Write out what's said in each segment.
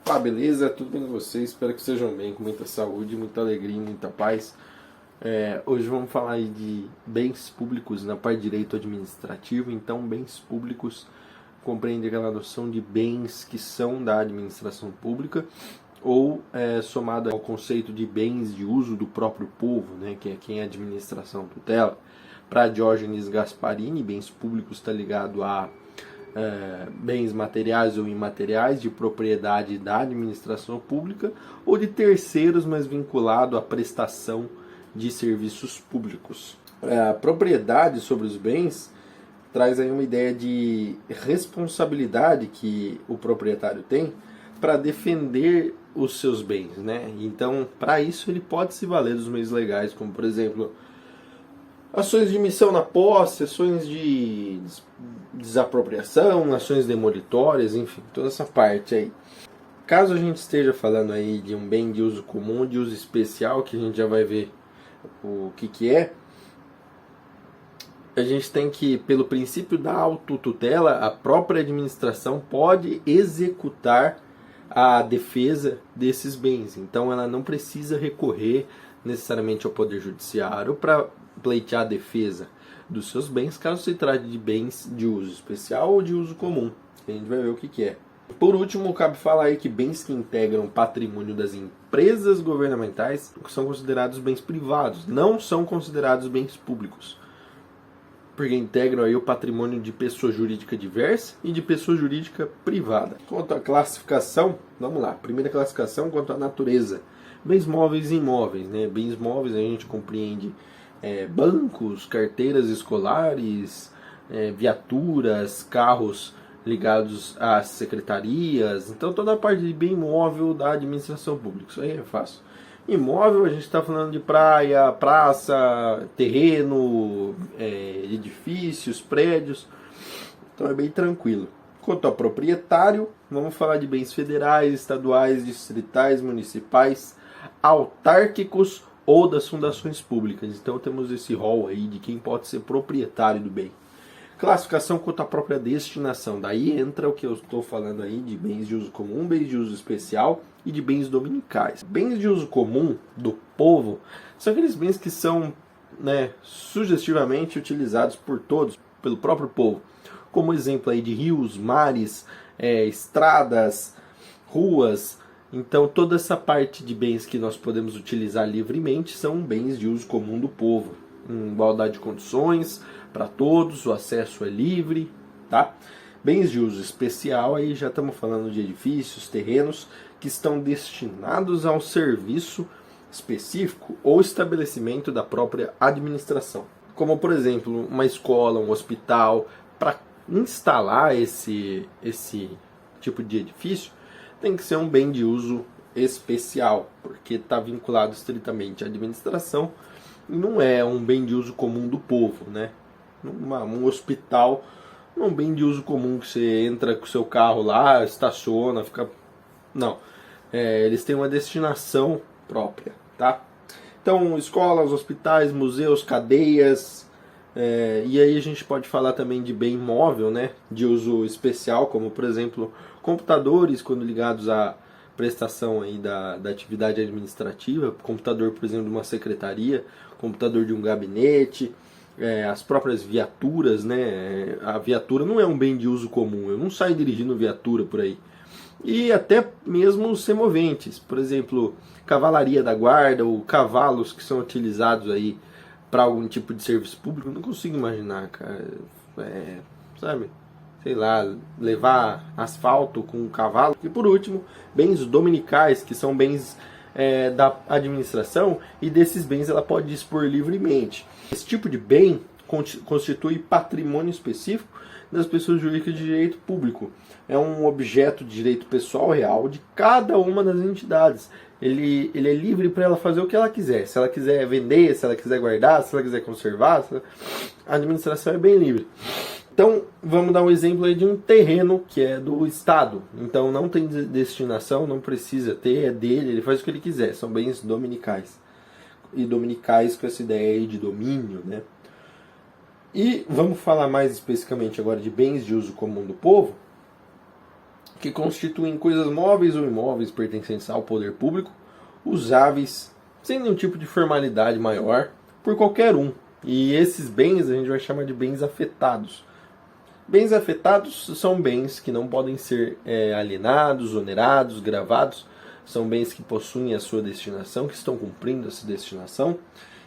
Opa, beleza? Tudo bem com vocês? Espero que estejam bem, com muita saúde, muita alegria, muita paz. Hoje vamos falar aí de bens públicos na parte de direito administrativo. Então, bens públicos compreende aquela noção de bens que são da administração pública ou somado ao conceito de bens de uso do próprio povo, né, que é quem a administração tutela. Para Diógenes Gasparini, bens públicos está ligado a bens materiais ou imateriais de propriedade da administração pública ou de terceiros, mas vinculado à prestação de serviços públicos. A propriedade sobre os bens traz aí uma ideia de responsabilidade que o proprietário tem para defender os seus bens, né? Então, para isso ele pode se valer dos meios legais, como por exemplo ações de missão na posse, ações de desapropriação, ações demolitórias, enfim, toda essa parte aí. Caso a gente esteja falando aí de um bem de uso comum, de uso especial, que a gente já vai ver o que é, a gente tem que, pelo princípio da autotutela, a própria administração pode executar a defesa desses bens. Então ela não precisa recorrer necessariamente ao Poder Judiciário para pleitear a defesa dos seus bens, caso se trate de bens de uso especial ou de uso comum. A gente vai ver o que é. Por último, cabe falar aí que bens que integram o patrimônio das empresas governamentais são considerados bens privados, não são considerados bens públicos, porque integram aí o patrimônio de pessoa jurídica diversa e de pessoa jurídica privada. Quanto à classificação, vamos lá. Primeira classificação quanto à natureza. Bens móveis e imóveis, né? Bens móveis a gente compreende bancos, carteiras escolares, viaturas, carros ligados às secretarias. Então toda a parte de bem móvel da administração pública. Isso aí é fácil. Imóvel, a gente está falando de praia, praça, terreno, edifícios, prédios. Então é bem tranquilo. Quanto ao proprietário, vamos falar de bens federais, estaduais, distritais, municipais, autárquicos ou das fundações públicas. Então temos esse rol aí de quem pode ser proprietário do bem. Classificação quanto à própria destinação. Daí entra o que eu estou falando aí de bens de uso comum, bens de uso especial e de bens dominicais. Bens de uso comum do povo são aqueles bens que são sugestivamente utilizados por todos, pelo próprio povo. Como exemplo aí de rios, mares, estradas, ruas. Então toda essa parte de bens que nós podemos utilizar livremente são bens de uso comum do povo. Em igualdade de condições para todos, o acesso é livre, tá? Bens de uso especial, aí já estamos falando de edifícios, terrenos que estão destinados ao serviço específico ou estabelecimento da própria administração. Como, por exemplo, uma escola, um hospital. Para instalar esse tipo de edifício, tem que ser um bem de uso especial, porque está vinculado estritamente à administração e não é um bem de uso comum do povo, né? Um hospital não é um bem de uso comum que você entra com o seu carro lá, estaciona, fica... Não. Eles têm uma destinação própria, tá? Então, escolas, hospitais, museus, cadeias... e aí a gente pode falar também de bem móvel, né? De uso especial, como, por exemplo, computadores, quando ligados à prestação aí da atividade administrativa. Computador, por exemplo, de uma secretaria, computador de um gabinete... as próprias viaturas, né? A viatura não é um bem de uso comum, eu não saio dirigindo viatura por aí. E até mesmo os semoventes, por exemplo, cavalaria da guarda ou cavalos que são utilizados aí para algum tipo de serviço público, não consigo imaginar, cara. Sabe? Sei lá, levar asfalto com um cavalo. E por último, bens dominicais, que são bens da administração, e desses bens ela pode dispor livremente. Esse tipo de bem constitui patrimônio específico das pessoas jurídicas de direito público. É um objeto de direito pessoal real de cada uma das entidades. Ele é livre para ela fazer o que ela quiser. Se ela quiser vender, se ela quiser guardar, se ela quiser conservar, a administração é bem livre. Então, vamos dar um exemplo aí de um terreno que é do Estado. Então, não tem destinação, não precisa ter, é dele, ele faz o que ele quiser. São bens dominicais. E dominicais com essa ideia aí de domínio, né? E vamos falar mais especificamente agora de bens de uso comum do povo. que constituem coisas móveis ou imóveis pertencentes ao poder público, usáveis sem nenhum tipo de formalidade maior por qualquer um. E esses bens a gente vai chamar de bens afetados. Bens afetados são bens que não podem ser alienados, onerados, gravados. São bens que possuem a sua destinação, que estão cumprindo essa destinação.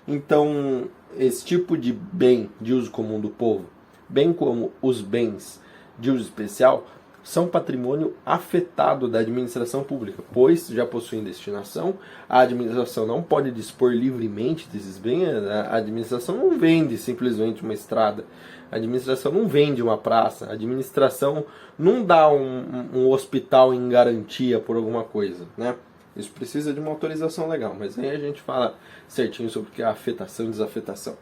Então, esse tipo de bem de uso comum do povo, bem como os bens de uso especial, são patrimônio afetado da administração pública, pois já possuem destinação. A administração não pode dispor livremente desses bens. A administração não vende simplesmente uma estrada, a administração não vende uma praça, a administração não dá um hospital em garantia por alguma coisa, né? Isso precisa de uma autorização legal, mas aí a gente fala certinho sobre o que é afetação e desafetação.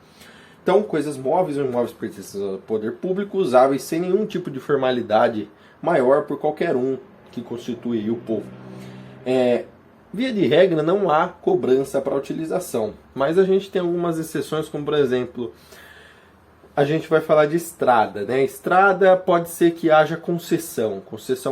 Então, coisas móveis ou imóveis pertencentes ao poder público, usáveis sem nenhum tipo de formalidade maior por qualquer um que constitui o povo. Via de regra, não há cobrança para utilização, mas a gente tem algumas exceções, como por exemplo, a gente vai falar de estrada, né? Estrada pode ser que haja concessão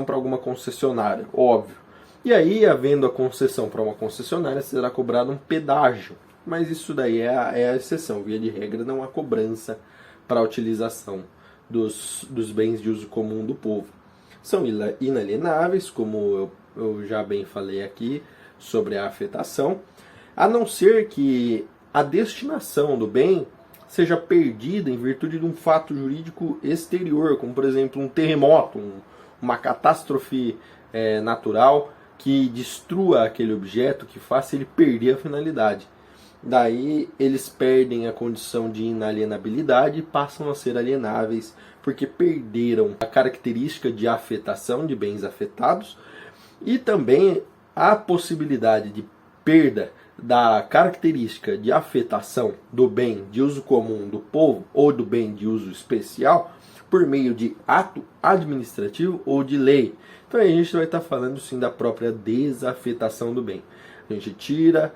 para alguma concessionária, óbvio. E aí, havendo a concessão para uma concessionária, será cobrado um pedágio. Mas isso daí é a exceção. Via de regra, não há cobrança para a utilização dos bens de uso comum do povo. São inalienáveis, como eu já bem falei aqui sobre a afetação, a não ser que a destinação do bem seja perdida em virtude de um fato jurídico exterior, como por exemplo um terremoto, uma catástrofe natural que destrua aquele objeto, que faça ele perder a finalidade. Daí eles perdem a condição de inalienabilidade e passam a ser alienáveis, porque perderam a característica de afetação de bens afetados e também a possibilidade de perda da característica de afetação do bem de uso comum do povo ou do bem de uso especial por meio de ato administrativo ou de lei. Então aí a gente vai estar falando sim da própria desafetação do bem. A gente tira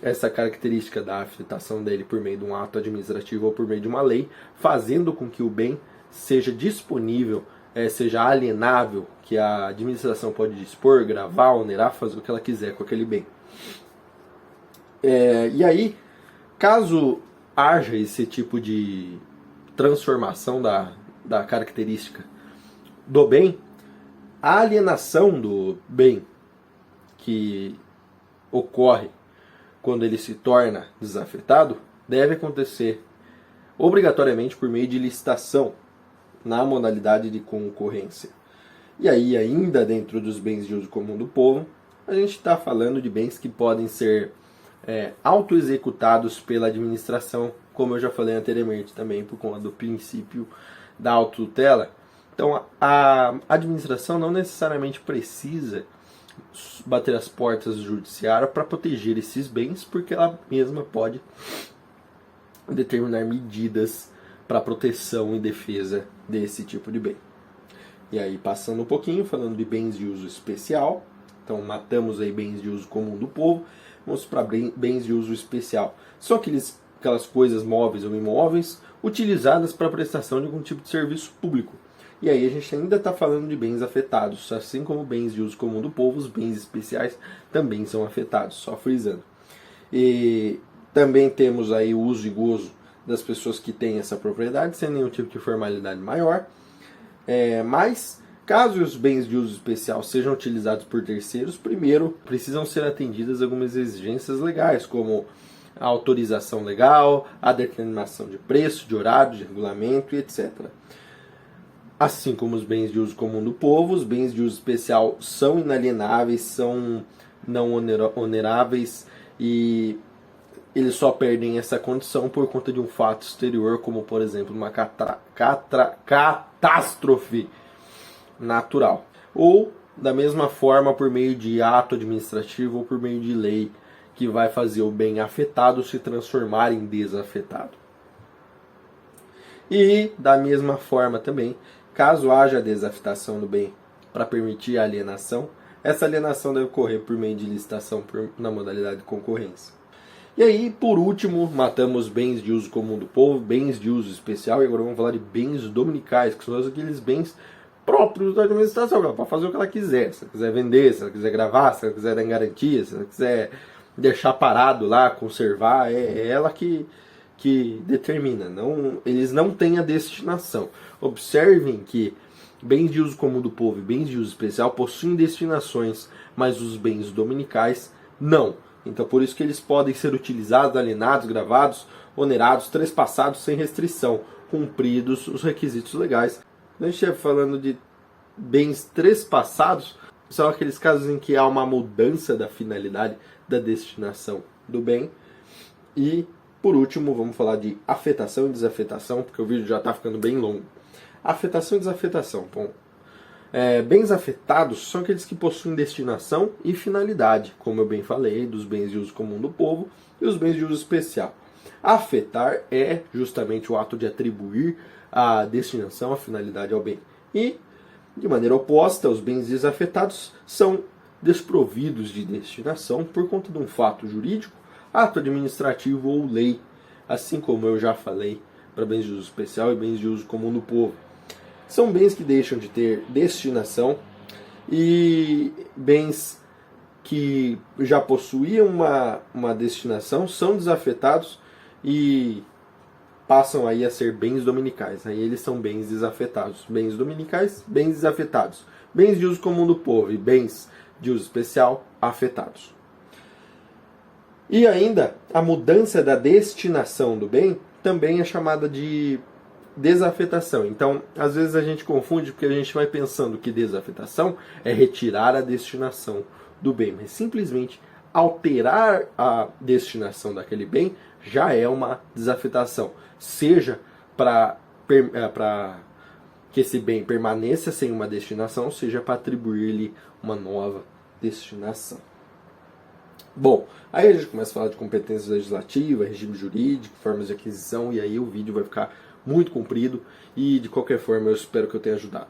essa característica da afetação dele por meio de um ato administrativo ou por meio de uma lei, fazendo com que o bem seja disponível, seja alienável, que a administração pode dispor, gravar, onerar, fazer o que ela quiser com aquele bem. E aí, caso haja esse tipo de transformação da característica do bem, a alienação do bem que ocorre quando ele se torna desafetado deve acontecer obrigatoriamente por meio de licitação na modalidade de concorrência. E aí, ainda dentro dos bens de uso comum do povo, a gente está falando de bens que podem ser autoexecutados pela administração, como eu já falei anteriormente também, por conta do princípio da autotutela. Então, a administração não necessariamente precisa bater as portas do judiciário para proteger esses bens, porque ela mesma pode determinar medidas para proteção e defesa desse tipo de bem. E aí, passando um pouquinho, falando de bens de uso especial, então matamos aí bens de uso comum do povo, vamos para bens de uso especial. São aquelas coisas móveis ou imóveis utilizadas para prestação de algum tipo de serviço público. E aí a gente ainda está falando de bens afetados, assim como bens de uso comum do povo, os bens especiais também são afetados, só frisando. E também temos aí o uso e gozo das pessoas que têm essa propriedade, sem nenhum tipo de formalidade maior. Mas, caso os bens de uso especial sejam utilizados por terceiros, primeiro precisam ser atendidas algumas exigências legais, como a autorização legal, a determinação de preço, de horário, de regulamento e etc. Assim como os bens de uso comum do povo, os bens de uso especial são inalienáveis, são não oneráveis e eles só perdem essa condição por conta de um fato exterior, como por exemplo uma catástrofe natural. Ou da mesma forma por meio de ato administrativo ou por meio de lei que vai fazer o bem afetado se transformar em desafetado. E da mesma forma também, caso haja desafetação do bem para permitir a alienação, essa alienação deve ocorrer por meio de licitação na modalidade de concorrência. E aí, por último, matamos bens de uso comum do povo, bens de uso especial, e agora vamos falar de bens dominicais, que são aqueles bens próprios da administração. Ela pode fazer o que ela quiser. Se ela quiser vender, se ela quiser gravar, se ela quiser dar em garantia, se ela quiser deixar parado lá, conservar, é ela que determina. Eles não têm a destinação. Observem que bens de uso comum do povo e bens de uso especial possuem destinações, mas os bens dominicais não. Então por isso que eles podem ser utilizados, alienados, gravados, onerados, trespassados sem restrição, cumpridos os requisitos legais. Quando a gente estiver falando de bens trespassados, são aqueles casos em que há uma mudança da finalidade, da destinação do bem. E por último, vamos falar de afetação e desafetação, porque o vídeo já está ficando bem longo. Afetação e desafetação. Bom, bens afetados são aqueles que possuem destinação e finalidade, como eu bem falei, dos bens de uso comum do povo e os bens de uso especial. Afetar é justamente o ato de atribuir a destinação, a finalidade ao bem. E, de maneira oposta, os bens desafetados são desprovidos de destinação por conta de um fato jurídico, ato administrativo ou lei, assim como eu já falei para bens de uso especial e bens de uso comum do povo. São bens que deixam de ter destinação e bens que já possuíam uma destinação são desafetados e passam aí a ser bens dominicais. Aí eles são bens desafetados. Bens dominicais, bens desafetados. Bens de uso comum do povo e bens de uso especial afetados. E ainda, a mudança da destinação do bem também é chamada de desafetação. Então, às vezes a gente confunde porque a gente vai pensando que desafetação é retirar a destinação do bem, mas simplesmente alterar a destinação daquele bem já é uma desafetação. Seja para que esse bem permaneça sem uma destinação, seja para atribuir-lhe uma nova destinação. Bom, aí a gente começa a falar de competência legislativa, regime jurídico, formas de aquisição, e aí o vídeo vai ficar muito comprido, e de qualquer forma eu espero que eu tenha ajudado.